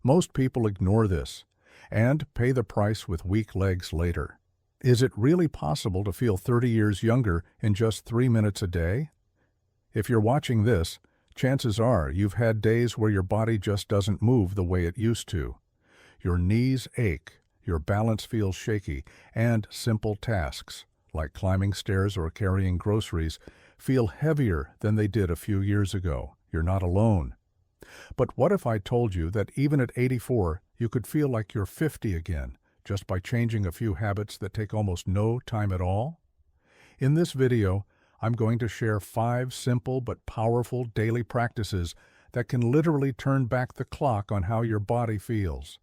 Most people ignore this and pay the price with weak legs later. Is it really possible to feel 30 years younger in just 3 minutes a day? If you're watching this, chances are you've had days where your body just doesn't move the way it used to. Your knees ache, your balance feels shaky, and simple tasks, like climbing stairs or carrying groceries, feel heavier than they did a few years ago. You're not alone. But what if I told you that even at 84, you could feel like you're 50 again, just by changing a few habits that take almost no time at all? In this video, I'm going to share 5 simple but powerful daily practices that can literally turn back the clock on how your body feels.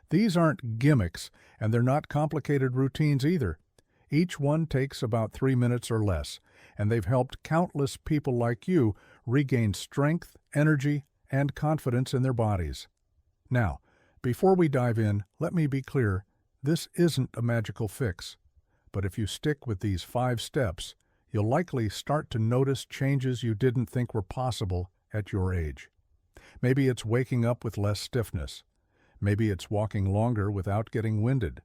These aren't gimmicks, and they're not complicated routines either. Each one takes about 3 minutes or less, and they've helped countless people like you regain strength, energy, and confidence in their bodies. Now, before we dive in, let me be clear, this isn't a magical fix. But if you stick with these 5 steps, you'll likely start to notice changes you didn't think were possible at your age. Maybe it's waking up with less stiffness. Maybe it's walking longer without getting winded.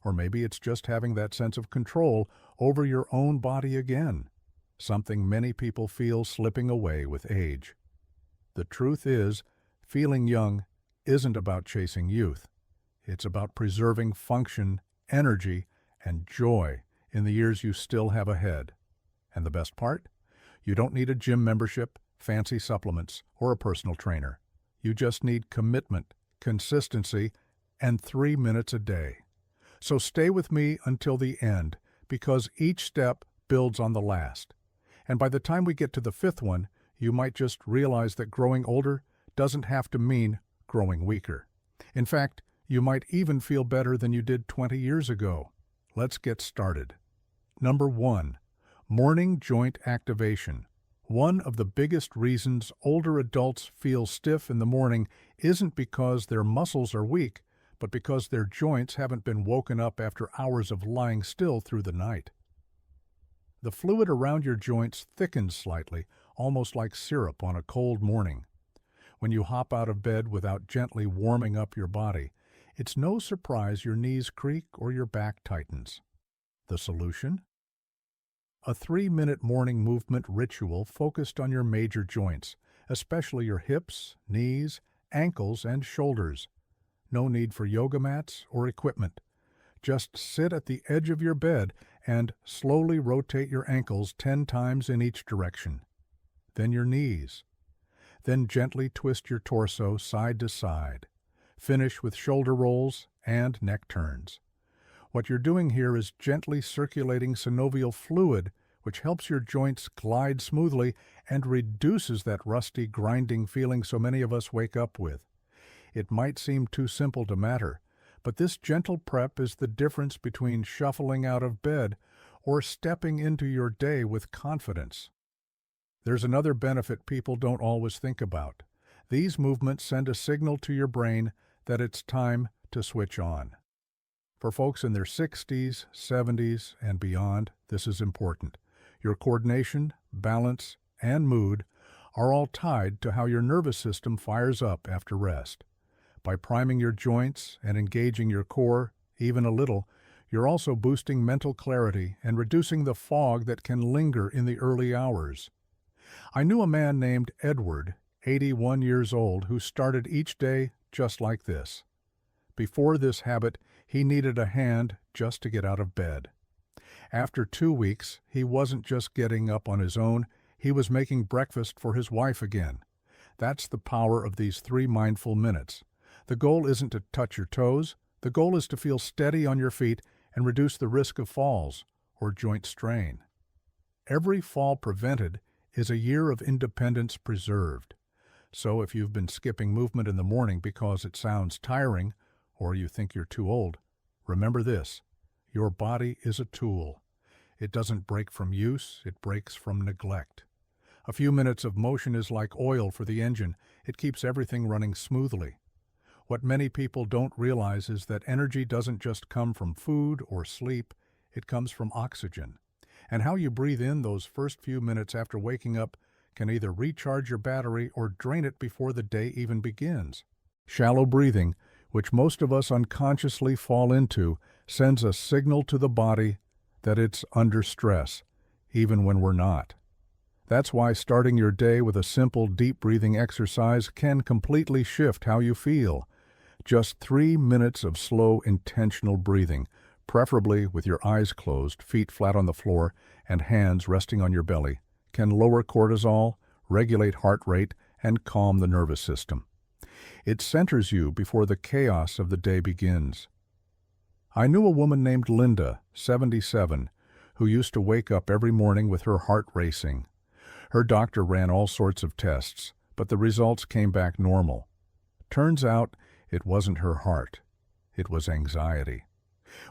Or maybe it's just having that sense of control over your own body again, something many people feel slipping away with age. The truth is, feeling young isn't about chasing youth. It's about preserving function, energy, and joy in the years you still have ahead. And the best part? You don't need a gym membership, fancy supplements, or a personal trainer. You just need commitment, consistency, and 3 minutes a day. So stay with me until the end, because each step builds on the last. And by the time we get to the 5th one, you might just realize that growing older doesn't have to mean growing weaker. In fact, you might even feel better than you did 20 years ago. Let's get started. Number 1. Morning joint activation. One of the biggest reasons older adults feel stiff in the morning isn't because their muscles are weak, but because their joints haven't been woken up after hours of lying still through the night. The fluid around your joints thickens slightly, almost like syrup on a cold morning. When you hop out of bed without gently warming up your body, it's no surprise your knees creak or your back tightens. The solution? A 3-minute morning movement ritual focused on your major joints, especially your hips, knees, ankles, and shoulders. No need for yoga mats or equipment. Just sit at the edge of your bed and slowly rotate your ankles 10 times in each direction. Then your knees. Then gently twist your torso side to side. Finish with shoulder rolls and neck turns. What you're doing here is gently circulating synovial fluid, which helps your joints glide smoothly and reduces that rusty, grinding feeling so many of us wake up with. It might seem too simple to matter, but this gentle prep is the difference between shuffling out of bed or stepping into your day with confidence. There's another benefit people don't always think about. These movements send a signal to your brain that it's time to switch on. For folks in their 60s, 70s, and beyond, this is important. Your coordination, balance, and mood are all tied to how your nervous system fires up after rest. By priming your joints and engaging your core, even a little, you're also boosting mental clarity and reducing the fog that can linger in the early hours. I knew a man named Edward, 81 years old, who started each day just like this. Before this habit, he needed a hand just to get out of bed. After 2 weeks, he wasn't just getting up on his own, he was making breakfast for his wife again. That's the power of these 3 mindful minutes. The goal isn't to touch your toes, the goal is to feel steady on your feet and reduce the risk of falls or joint strain. Every fall prevented is a year of independence preserved. So if you've been skipping movement in the morning because it sounds tiring or you think you're too old, remember this: your body is a tool. It doesn't break from use, it breaks from neglect. A few minutes of motion is like oil for the engine. It keeps everything running smoothly. What many people don't realize is that energy doesn't just come from food or sleep, it comes from oxygen. And how you breathe in those first few minutes after waking up can either recharge your battery or drain it before the day even begins. Shallow breathing, which most of us unconsciously fall into, sends a signal to the body that it's under stress, even when we're not. That's why starting your day with a simple deep breathing exercise can completely shift how you feel. Just 3 minutes of slow, intentional breathing, preferably with your eyes closed, feet flat on the floor, and hands resting on your belly, can lower cortisol, regulate heart rate, and calm the nervous system. It centers you before the chaos of the day begins. I knew a woman named Linda, 77, who used to wake up every morning with her heart racing. Her doctor ran all sorts of tests, but the results came back normal. Turns out it wasn't her heart. It was anxiety.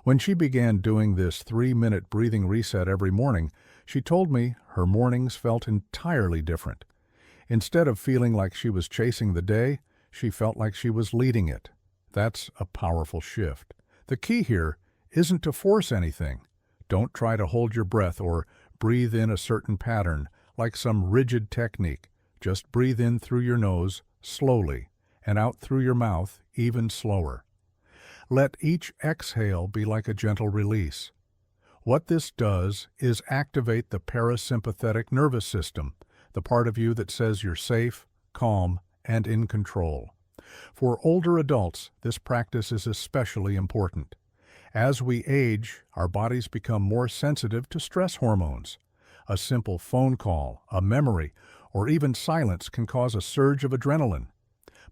When she began doing this 3-minute breathing reset every morning, she told me her mornings felt entirely different. Instead of feeling like she was chasing the day, she felt like she was leading it. That's a powerful shift. The key here isn't to force anything. Don't try to hold your breath or breathe in a certain pattern like some rigid technique. Just breathe in through your nose slowly and out through your mouth even slower. Let each exhale be like a gentle release. What this does is activate the parasympathetic nervous system, the part of you that says you're safe, calm, and in control. For older adults, this practice is especially important. As we age, our bodies become more sensitive to stress hormones. A simple phone call, a memory, or even silence can cause a surge of adrenaline.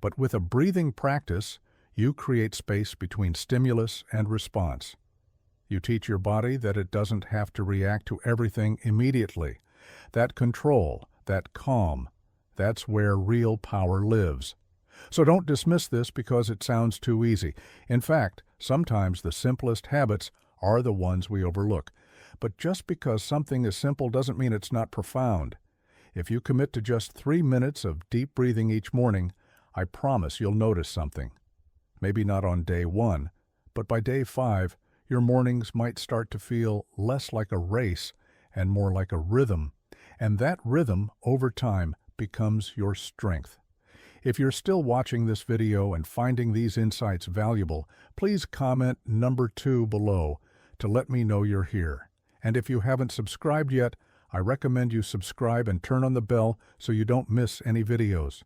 But with a breathing practice, you create space between stimulus and response. You teach your body that it doesn't have to react to everything immediately. That control, that calm, that's where real power lives. So don't dismiss this because it sounds too easy. In fact, sometimes the simplest habits are the ones we overlook. But just because something is simple doesn't mean it's not profound. If you commit to just 3 minutes of deep breathing each morning, I promise you'll notice something. Maybe not on day 1, but by day 5, your mornings might start to feel less like a race and more like a rhythm. And that rhythm, over time, becomes your strength. If you're still watching this video and finding these insights valuable, please comment number 2 below to let me know you're here. And if you haven't subscribed yet, I recommend you subscribe and turn on the bell so you don't miss any videos.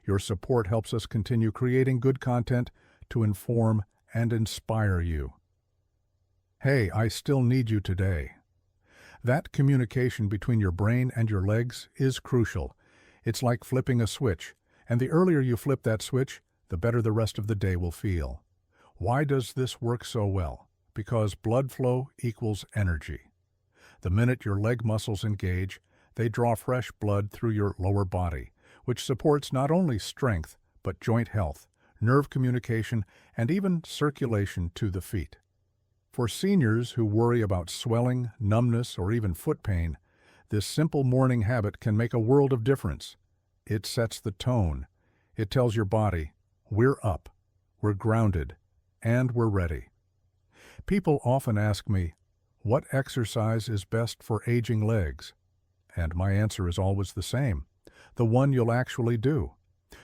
Your support helps us continue creating good content to inform and inspire you. Hey, I still need you today. That communication between your brain and your legs is crucial. It's like flipping a switch, and the earlier you flip that switch, the better the rest of the day will feel. Why does this work so well? Because blood flow equals energy. The minute your leg muscles engage, they draw fresh blood through your lower body, which supports not only strength, but joint health, nerve communication, and even circulation to the feet. For seniors who worry about swelling, numbness, or even foot pain, this simple morning habit can make a world of difference. It sets the tone. It tells your body, we're up, we're grounded, and we're ready. People often ask me, what exercise is best for aging legs? And my answer is always the same, the one you'll actually do.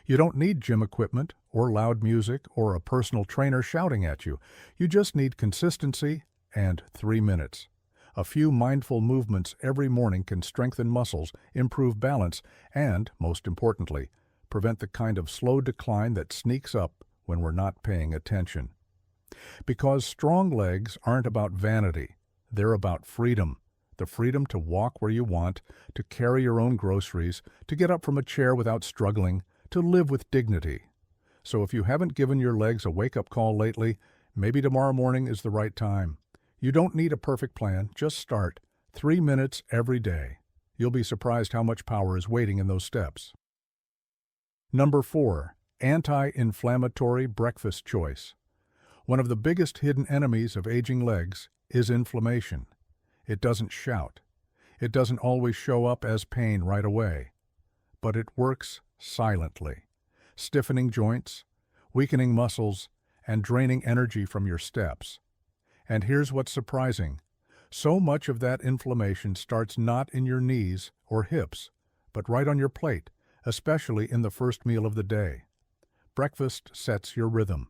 You don't need gym equipment or loud music or a personal trainer shouting at you. You just need consistency and 3 minutes. A few mindful movements every morning can strengthen muscles, improve balance, and, most importantly, prevent the kind of slow decline that sneaks up when we're not paying attention. Because strong legs aren't about vanity, they're about freedom. The freedom to walk where you want, to carry your own groceries, to get up from a chair without struggling, to live with dignity. So if you haven't given your legs a wake-up call lately, maybe tomorrow morning is the right time. You don't need a perfect plan, just start. 3 minutes every day. You'll be surprised how much power is waiting in those steps. Number 4, anti-inflammatory breakfast choice. One of the biggest hidden enemies of aging legs is inflammation. It doesn't shout. It doesn't always show up as pain right away. But it works silently, stiffening joints, weakening muscles, and draining energy from your steps. And here's what's surprising. So much of that inflammation starts not in your knees or hips, but right on your plate, especially in the first meal of the day. Breakfast sets your rhythm.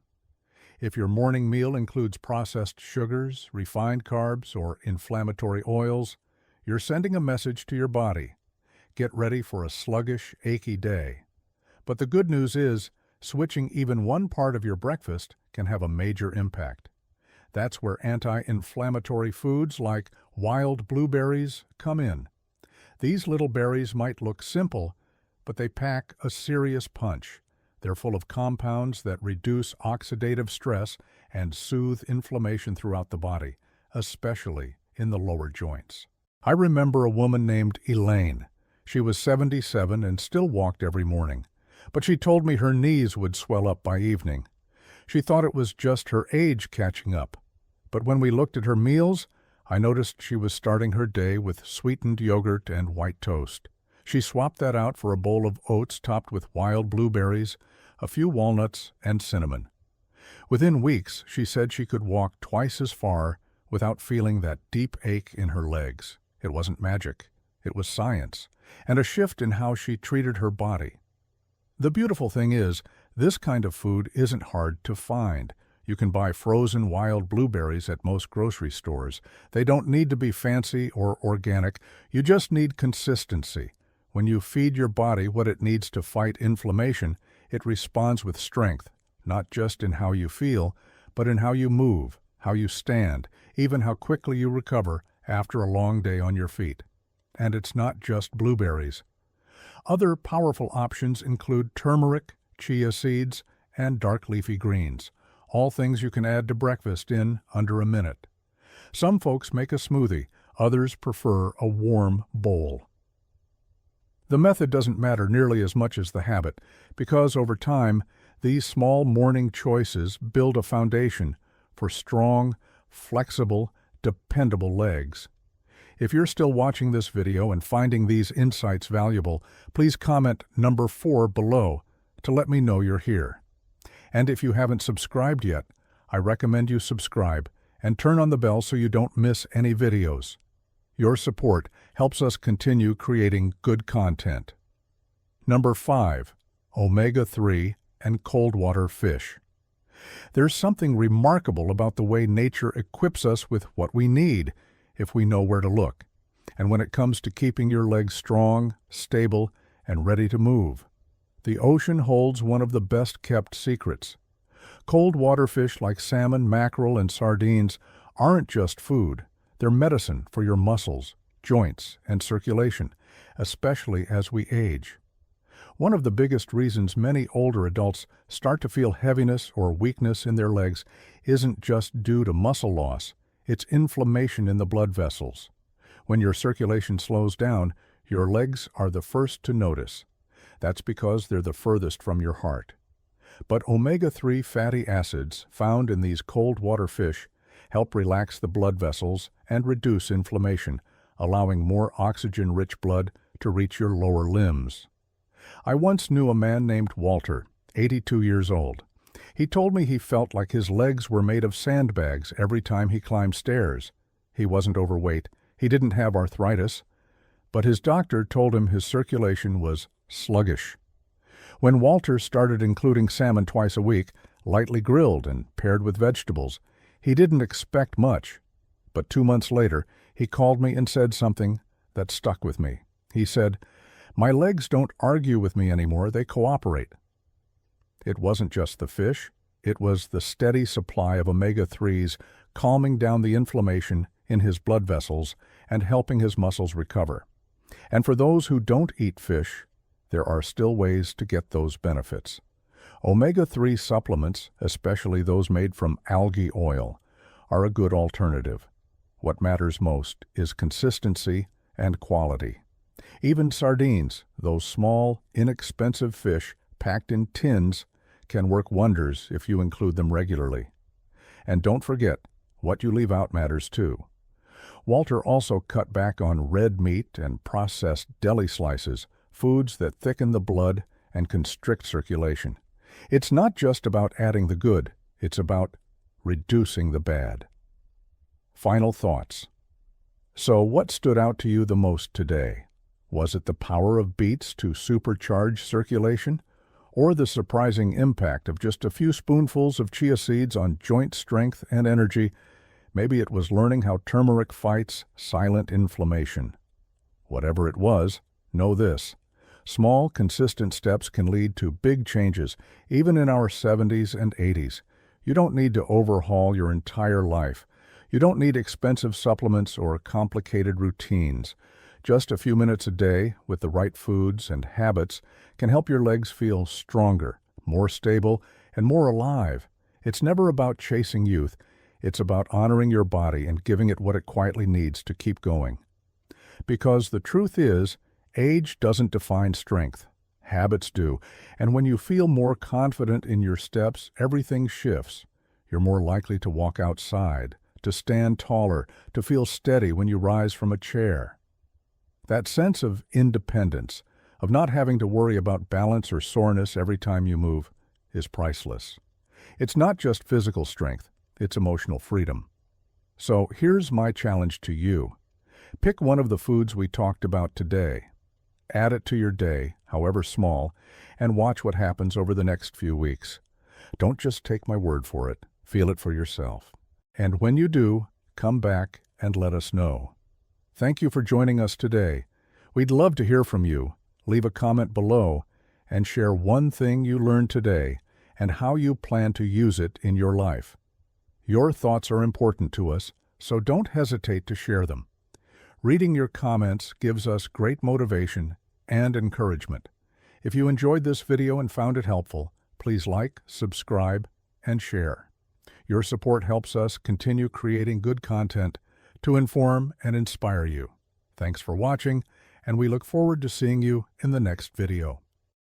If your morning meal includes processed sugars, refined carbs, or inflammatory oils, you're sending a message to your body. Get ready for a sluggish, achy day. But the good news is, switching even one part of your breakfast can have a major impact. That's where anti-inflammatory foods like wild blueberries come in. These little berries might look simple, but they pack a serious punch. They're full of compounds that reduce oxidative stress and soothe inflammation throughout the body, especially in the lower joints. I remember a woman named Elaine. She was 77 and still walked every morning, but she told me her knees would swell up by evening. She thought it was just her age catching up, but when we looked at her meals, I noticed she was starting her day with sweetened yogurt and white toast. She swapped that out for a bowl of oats topped with wild blueberries, a few walnuts, and cinnamon. Within weeks, she said she could walk twice as far without feeling that deep ache in her legs. It wasn't magic. It was science, and a shift in how she treated her body. The beautiful thing is, this kind of food isn't hard to find. You can buy frozen wild blueberries at most grocery stores. They don't need to be fancy or organic. You just need consistency. When you feed your body what it needs to fight inflammation, it responds with strength, not just in how you feel, but in how you move, how you stand, even how quickly you recover after a long day on your feet. And it's not just blueberries. Other powerful options include turmeric, chia seeds, and dark leafy greens, all things you can add to breakfast in under a minute. Some folks make a smoothie, others prefer a warm bowl. The method doesn't matter nearly as much as the habit, because over time, these small morning choices build a foundation for strong, flexible, dependable legs. If you're still watching this video and finding these insights valuable, please comment number 4 below to let me know you're here. And if you haven't subscribed yet, I recommend you subscribe and turn on the bell so you don't miss any videos. Your support helps us continue creating good content. Number 5, omega-3 and cold water fish. There's something remarkable about the way nature equips us with what we need if we know where to look, and when it comes to keeping your legs strong, stable, and ready to move. The ocean holds one of the best-kept secrets. Cold water fish like salmon, mackerel, and sardines aren't just food. They're medicine for your muscles, joints, and circulation, especially as we age. One of the biggest reasons many older adults start to feel heaviness or weakness in their legs isn't just due to muscle loss, it's inflammation in the blood vessels. When your circulation slows down, your legs are the first to notice. That's because they're the furthest from your heart. But omega-3 fatty acids found in these cold water fish help relax the blood vessels and reduce inflammation, allowing more oxygen-rich blood to reach your lower limbs. I once knew a man named Walter, 82 years old. He told me he felt like his legs were made of sandbags every time he climbed stairs. He wasn't overweight, he didn't have arthritis, but his doctor told him his circulation was sluggish. When Walter started including salmon twice a week, lightly grilled and paired with vegetables, he didn't expect much. But 2 months later, he called me and said something that stuck with me. He said, "My legs don't argue with me anymore, they cooperate." It wasn't just the fish, it was the steady supply of omega-3s calming down the inflammation in his blood vessels and helping his muscles recover. And for those who don't eat fish, there are still ways to get those benefits. Omega-3 supplements, especially those made from algae oil, are a good alternative. What matters most is consistency and quality. Even sardines, those small, inexpensive fish packed in tins, can work wonders if you include them regularly. And don't forget, what you leave out matters too. Walter also cut back on red meat and processed deli slices, foods that thicken the blood and constrict circulation. It's not just about adding the good, it's about reducing the bad. Final thoughts. So what stood out to you the most today? Was it the power of beets to supercharge circulation? or the surprising impact of just a few spoonfuls of chia seeds on joint strength and energy. Maybe it was learning how turmeric fights silent inflammation. Whatever it was, know this: small, consistent steps can lead to big changes, even in our 70s and 80s. You don't need to overhaul your entire life. You don't need expensive supplements or complicated routines. Just a few minutes a day with the right foods and habits can help your legs feel stronger, more stable, and more alive. It's never about chasing youth. It's about honoring your body and giving it what it quietly needs to keep going. Because the truth is, age doesn't define strength. Habits do. And when you feel more confident in your steps, everything shifts. You're more likely to walk outside, to stand taller, to feel steady when you rise from a chair. That sense of independence, of not having to worry about balance or soreness every time you move, is priceless. It's not just physical strength, it's emotional freedom. So here's my challenge to you. Pick one of the foods we talked about today. Add it to your day, however small, and watch what happens over the next few weeks. Don't just take my word for it. Feel it for yourself. And when you do, come back and let us know. Thank you for joining us today. We'd love to hear from you. Leave a comment below and share one thing you learned today and how you plan to use it in your life. Your thoughts are important to us, so don't hesitate to share them. Reading your comments gives us great motivation and encouragement. If you enjoyed this video and found it helpful, please like, subscribe, and share. Your support helps us continue creating good content to inform and inspire you. Thanks for watching, and we look forward to seeing you in the next video.